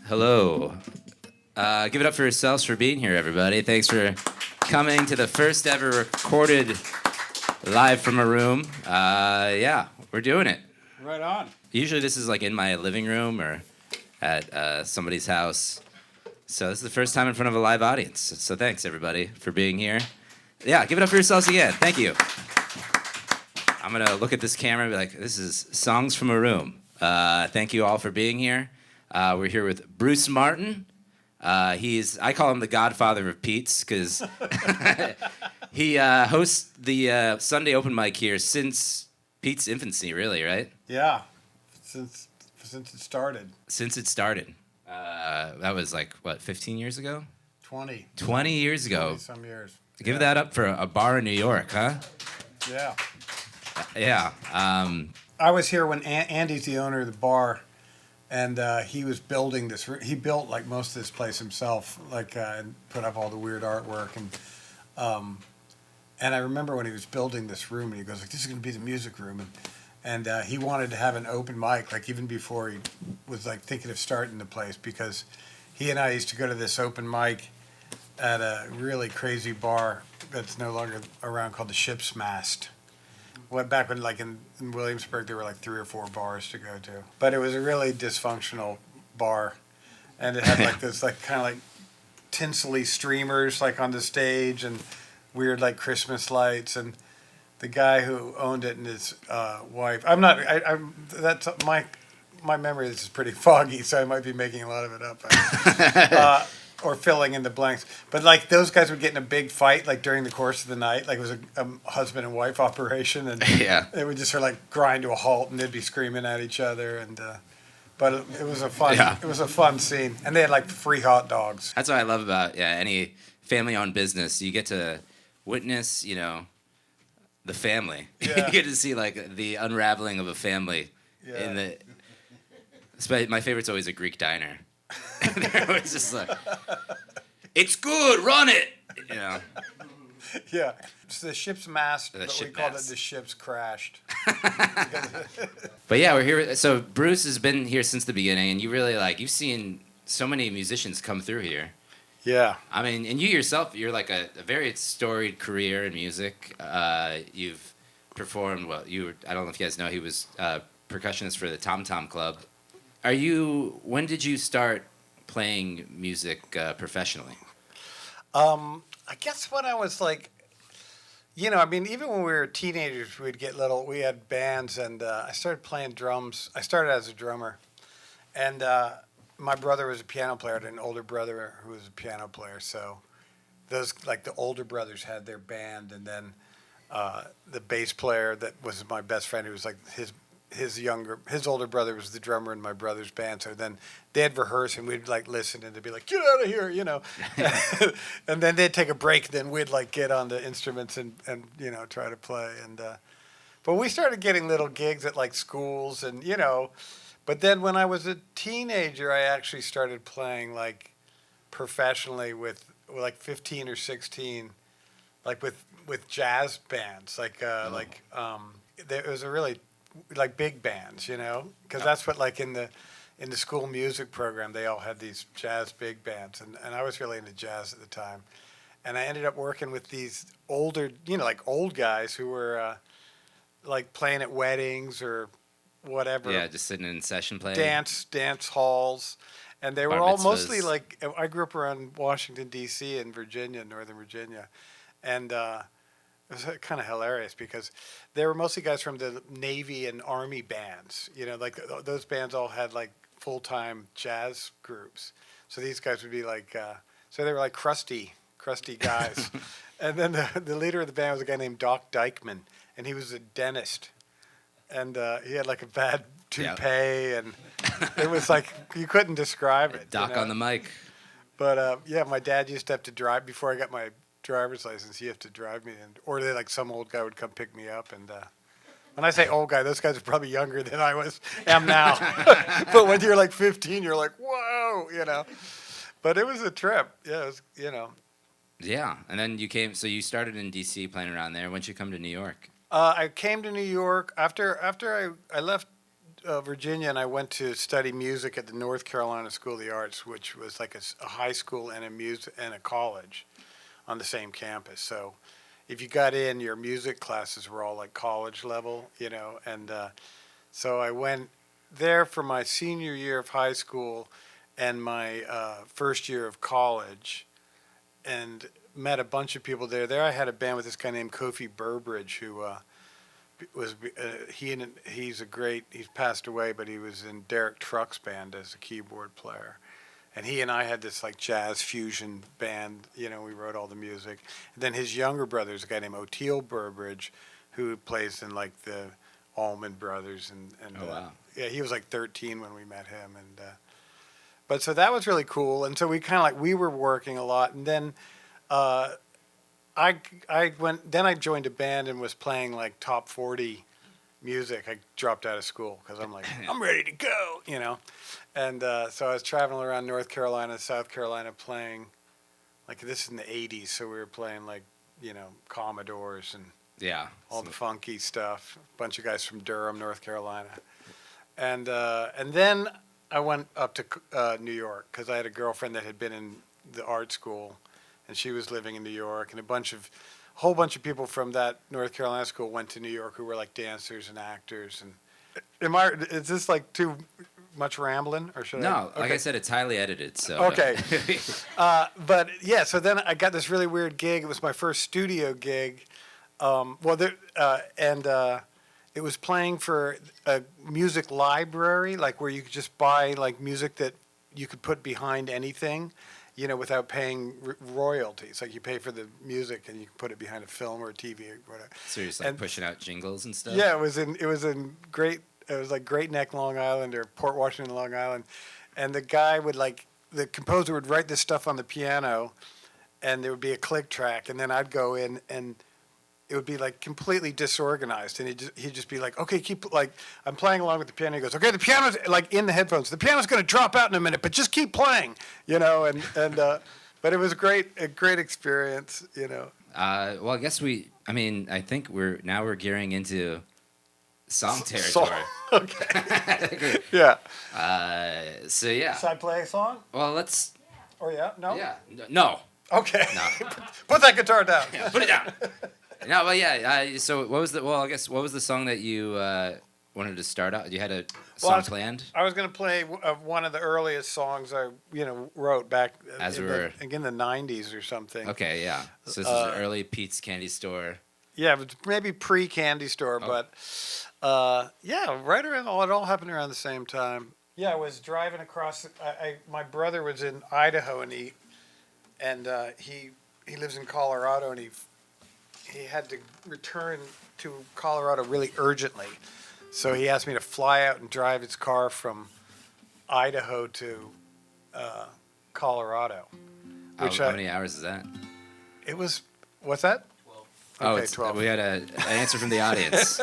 Hello. Give it up for yourselves for being here, everybody. Thanks for coming to the first ever recorded live from a room. Yeah, we're doing it. Right on. Usually this is like in my living room or at somebody's house. So this is the first time in front of a live audience. So thanks, everybody, for being here. Yeah, give it up for yourselves again. Thank you. I'm going to look at this camera and be like, this is Songs from a Room. Thank you all for being here. We're here with Bruce Martin. I call him the godfather of Pete's because he hosts the Sunday open mic here since Pete's infancy, really, right? Yeah, since it started. Since it started. That was like, what, 15 years ago? 20. 20 years ago. 20 some years. Give that up for a bar in New York, huh? Yeah. Yeah. I was here when Andy's the owner of the bar, and he was building this. He built like most of this place himself, and put up all the weird artwork, and I remember when he was building this room, and he goes like, "This is going to be the music room," and he wanted to have an open mic, like even before he was like thinking of starting the place, because he and I used to go to this open mic at a really crazy bar that's no longer around called the Ship's Mast. Went back when, like in Williamsburg, there were like 3 or 4 bars to go to, but it was a really dysfunctional bar, and it had like this like kind of like tinsely streamers like on the stage and weird like Christmas lights, and the guy who owned it and his wife. That's my memory is pretty foggy, so I might be making a lot of it up. Or filling in the blanks. But like those guys would get in a big fight like during the course of the night. Like it was a husband and wife operation, and Yeah. they would just sort of like grind to a halt, and they'd be screaming at each other. And but it was a fun scene, and they had like free hot dogs. That's what I love about any family-owned business. You get to witness, the family. Yeah. You get to see like the unraveling of a family. Yeah. My favorite's always a Greek diner. They're always just like, it's good, run it. Yeah, it's the Ship's Mast, The but we ship called mast. it the Ship's Crashed. But yeah, we're here. So Bruce has been here since the beginning, and you really you've seen so many musicians come through here. Yeah. I mean, and you yourself, you're like a very storied career in music. You've performed, I don't know if you guys know, he was percussionist for the Tom Tom Club. When did you start playing music professionally? I guess when I was like, I mean, even when we were teenagers, we had bands, and I started playing drums. I started as a drummer, and my brother was a piano player. I had an older brother who was a piano player, so those, like the older brothers had their band, and then the bass player that was my best friend, who was like his older brother was the drummer in my brother's band. So then they'd rehearse and we'd like listen, and they'd be like, "Get out of here," and then they'd take a break. Then we'd like get on the instruments and try to play. And but we started getting little gigs at like schools, and but then when I was a teenager, I actually started playing like professionally with like 15 or 16, like with jazz bands, there was a really like big bands, because that's what like in the school music program, they all had these jazz big bands, and I was really into jazz at the time, and I ended up working with these older, like old guys who were like playing at weddings or whatever. Yeah, just sitting in session playing. Dance halls, and they were Bar all mitzvahs. mostly like, I grew up around Washington D.C. and Northern Virginia, and it was kind of hilarious because they were mostly guys from the Navy and Army bands. Like those bands all had like full-time jazz groups. So these guys would be like, so they were like crusty guys. And then the leader of the band was a guy named Doc Dykeman, and he was a dentist. And he had like a bad toupee, and it was like, you couldn't describe it. Doc on the mic. But my dad used to have to drive before I got my driver's license. He have to drive me, or some old guy would come pick me up. And when I say old guy, those guys are probably younger than I am now. But when you're like 15, you're like, whoa, But it was a trip. Yeah, it was, Yeah, and then you started in D.C. playing around there. When did you come to New York? I came to New York after I left Virginia, and I went to study music at the North Carolina School of the Arts, which was like a high school and a music and a college on the same campus. So if you got in, your music classes were all like college level, you know. And so I went there for my senior year of high school and my first year of college, and met a bunch of people there. There I had a band with this guy named Kofi Burbridge, who he's passed away, but he was in Derek Truck's band as a keyboard player. And he and I had this like jazz fusion band, you know, we wrote all the music. And then his younger brother is a guy named Oteil Burbridge, who plays in like the Allman Brothers. And Oh, wow. yeah, he was like 13 when we met him. And but so that was really cool. And so we kind of like, we were working a lot. And then I joined a band and was playing like top 40 music. I dropped out of school because I'm like, I'm ready to go, you know. And so I was traveling around North Carolina, South Carolina, playing, like this in the 80s. So we were playing like, you know, Commodores and Yeah. all the funky stuff. A bunch of guys from Durham, North Carolina. And then I went up to New York because I had a girlfriend that had been in the art school, and she was living in New York, and a whole bunch of people from that North Carolina school went to New York who were like dancers and actors. And is this like too much rambling, or should I? No, like Okay. I said, it's highly edited. So Okay. But yeah, so then I got this really weird gig. It was my first studio gig. It was playing for a music library, like where you could just buy like music that you could put behind anything, you know, without paying royalties. Like you pay for the music and you can put it behind a film or a TV or whatever. So you're just like And- pushing out jingles and stuff. Yeah, it was like Great Neck, Long Island, or Port Washington, Long Island, and the composer would write this stuff on the piano, and there would be a click track, and then I'd go in and it would be like completely disorganized, and he'd just be like, okay, keep, like, I'm playing along with the piano. He goes, okay, the piano's like in the headphones. The piano's going to drop out in a minute, but just keep playing, you know. But it was a great experience, you know. Well, I guess I think we're gearing into song So, territory. okay. Yeah. So yeah. Should I play a song? Well, let's. Or yeah? No? Yeah. No. Okay. No. Put that guitar down. Yeah, put it down. No, well, yeah. So what was the song that you wanted to start out? You had a song planned? I was going to play one of the earliest songs I, wrote back in the 90s or something. Okay, yeah. So this is early Pete's Candy Store. Yeah, it was maybe pre-Candy Store, but right around, it all happened around the same time. Yeah, I was driving across, my brother was in Idaho, and he lives in Colorado, and he had to return to Colorado really urgently. So he asked me to fly out and drive his car from Idaho to Colorado. How many hours is that? It was, what's that? 12. Okay, 12. We had an answer from the audience.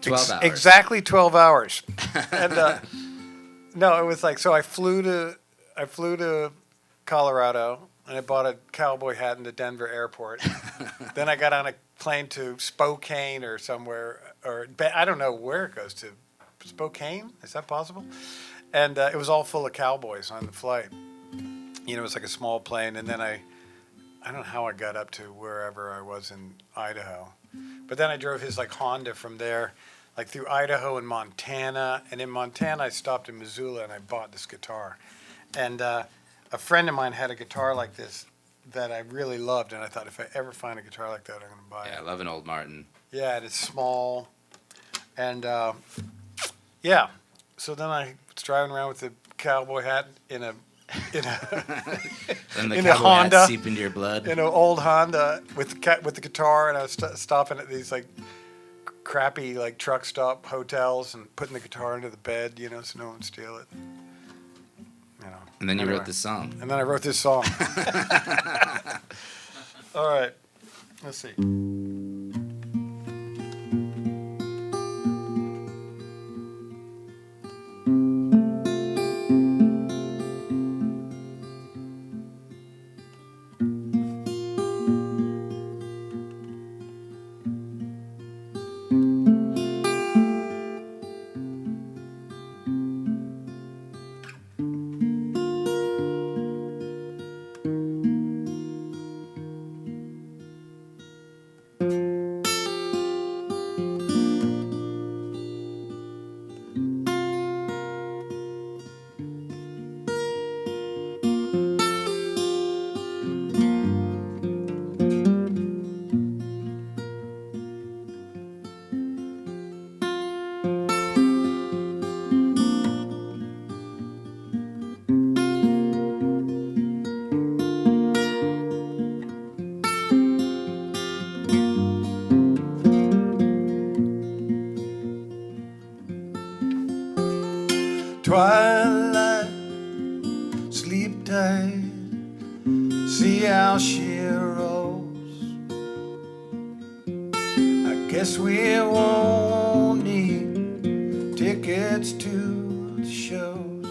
12 hours. Exactly 12 hours. And no, it was like, so I flew to Colorado, and I bought a cowboy hat in the Denver airport. Then I got on a plane to Spokane or somewhere, or I don't know where it goes to. Spokane? Is that possible? And it was all full of cowboys on the flight. It was like a small plane. And then I don't know how I got up to wherever I was in Idaho. But then I drove his like Honda from there, like through Idaho and Montana. And in Montana, I stopped in Missoula and I bought this guitar. And a friend of mine had a guitar like this that I really loved. And I thought, if I ever find a guitar like that, I'm going to buy it. Yeah, I love an old Martin. Yeah, it is small. And yeah, so then I was driving around with the cowboy hat in a And the in cowboy a Honda, hat seep into your blood. in an old Honda with the guitar, and I was stopping at these like crappy like truck stop hotels and putting the guitar into the bed, so no one would steal it. And then you Anyway. wrote this song. And then I wrote this song. All right, let's see. Twilight, sleep tight, see how she rolls. I guess we won't need tickets to the shows.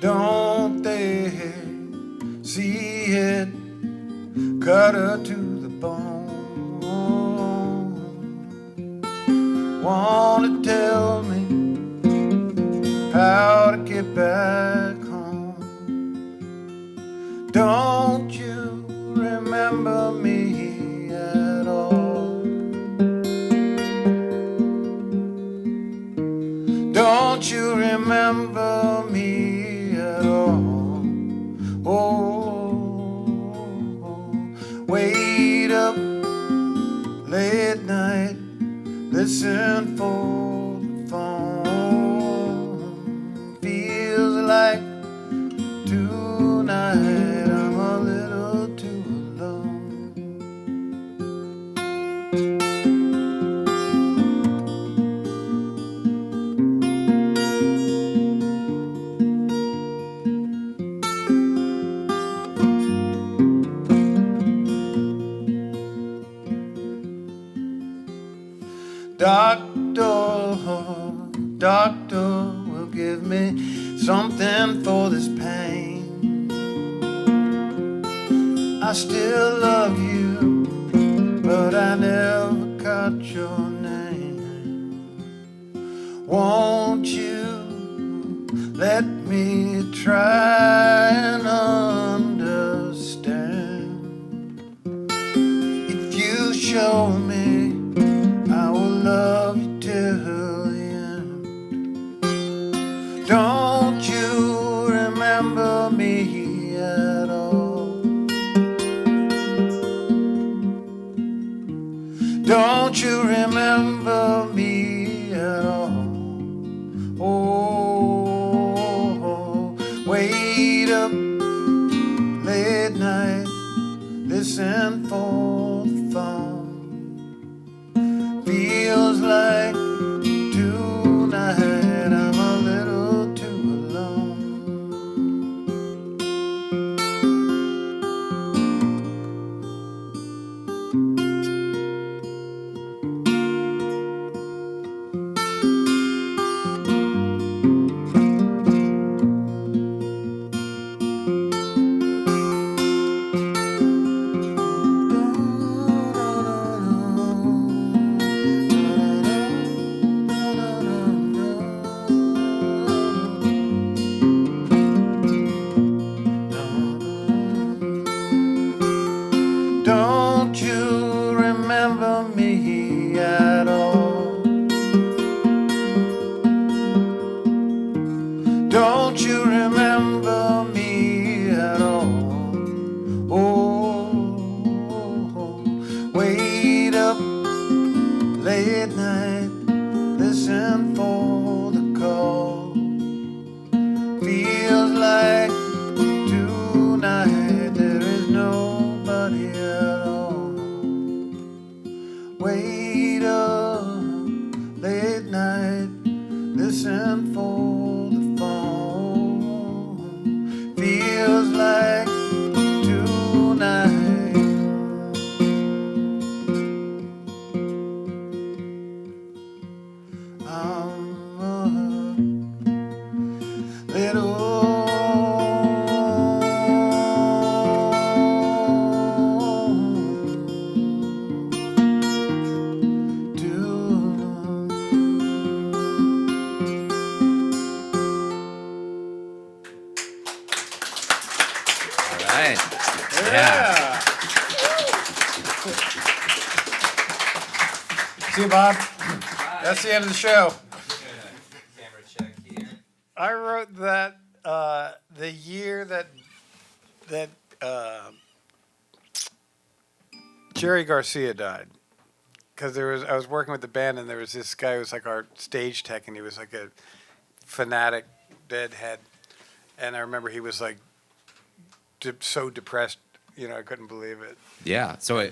Don't they see it? Cut her to the bone. Wanna tell me how to get back home? Don't you remember me at all? Don't you remember me at all? Oh, wait up late night, listen for the phone. Feels like tonight I'm a little too alone. Doctor will give me something for this pain. I still love you, but I never caught your name. Won't you let me try and understand? If you show me, I will love you till the end. Don't you remember me at all? Don't you remember me at all? Oh, wait up late night, listen for the phone. Feels like tonight I'm a little too alone. Don't you remember me at all? Don't you remember me at all? Oh, wait up late night, listen for the call. Feels like tonight there is nobody at all. Wait up late night, listen for the phone. Feels like tonight I'm a little Right. Yeah. See you, Bob. That's the end of the show. Camera check here. I wrote that the year that Jerry Garcia died, because I was working with the band and there was this guy who was like our stage tech and he was like a fanatic deadhead, and I remember he was like so depressed, I couldn't believe it. Yeah. So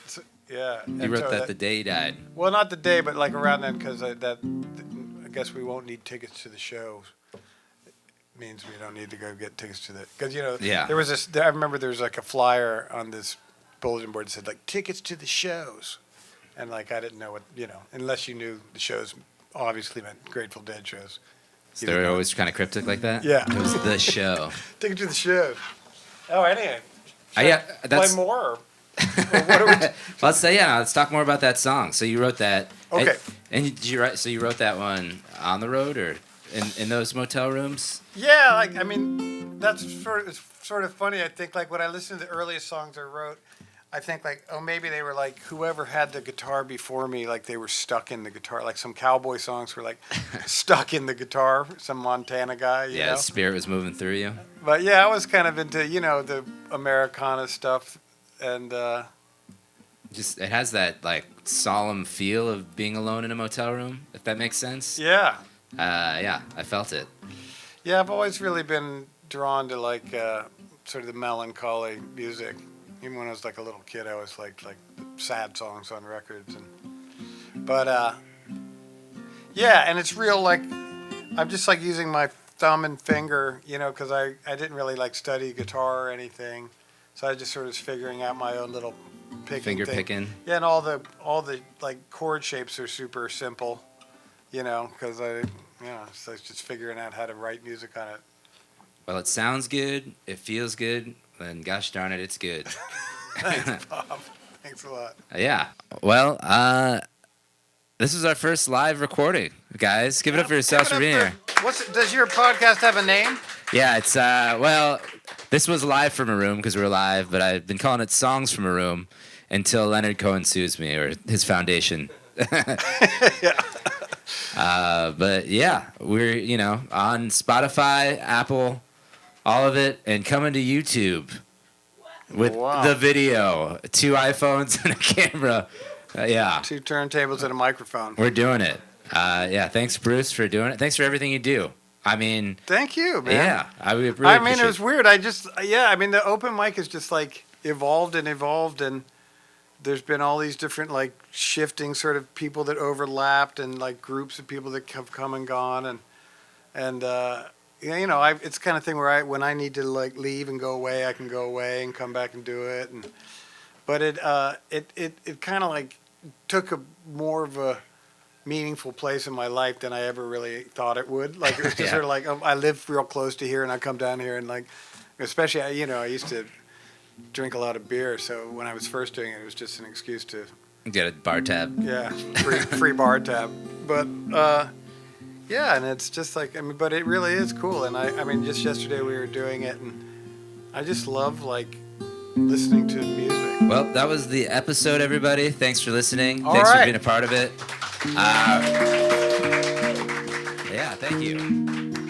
So, yeah. you wrote that the day he died. Well, not the day, but like around then, because that a guess we won't need tickets to the show. Means we don't need to go get tickets to the, because Yeah. there was this. I remember there was like a flyer on this bulletin board that said like tickets to the shows, and like I didn't know what unless you knew the shows obviously meant Grateful Dead shows. So they were always kind of cryptic like that. Yeah. It was the show. Ticket to the show. Oh, anyway. Yeah, that's. Play more. Or what are we? Let's say let's talk more about that song. So you wrote that. Okay. And did you write? So you wrote that one on the road or in those motel rooms? Yeah, like I mean, that's sort of funny. I think like when I listen to the earliest songs I wrote, I think like maybe they were like whoever had the guitar before me, like they were stuck in the guitar. Like some cowboy songs were like stuck in the guitar. Some Montana guy. You know? The spirit was moving through you. But yeah, I was kind of into the Americana stuff, and Just it has that like solemn feel of being alone in a motel room, if that makes sense. yeah. Yeah, I felt it. Yeah, I've always really been drawn to like sort of the melancholy music. Even when I was like a little kid, I always liked like sad songs on records, but yeah, and it's real like I'm just like using my thumb and finger, because I didn't really like study guitar or anything, so I just sort of was figuring out my own little Finger thing. picking. Yeah, and all the like chord shapes are super simple, because so it's just figuring out how to write music on it. Well, it sounds good. It feels good. Then gosh darn it, it's good. Thanks, Bob. Thanks a lot. Yeah. Well, this is our first live recording, guys. Give it up for yourselves for being here. Does your podcast have a name? Yeah, it's well, this was live from a room because we're live, but I've been calling it Songs from a Room until Leonard Cohen sues me or his foundation. Yeah. But yeah, we're on Spotify, Apple, all of it, and coming to YouTube with the video, 2 iPhones and a camera. Yeah, 2 turntables and a microphone. we're doing it. Yeah, thanks Bruce for doing it. Thanks for everything you do. I mean, Thank you, man. yeah, I really I mean, appreciate it was weird. The open mic has just like evolved, and there's been all these different like shifting sort of people that overlapped, and like groups of people that have come and gone, and it's kind of thing where when I need to like leave and go away, I can go away and come back and do it, but it kind of like took a more of a meaningful place in my life than I ever really thought it would. Like it was just sort of like I live real close to here, and I come down here, and like especially I used to drink a lot of beer, so when I was first doing it, it was just an excuse to get a bar tab. yeah, free bar tab. But yeah, and it's just like but it really is cool. And I mean, just yesterday we were doing it, and I just love like listening to music. Well, that was the episode, everybody. Thanks for listening. All Thanks for right. being a part of it. Yeah, thank you.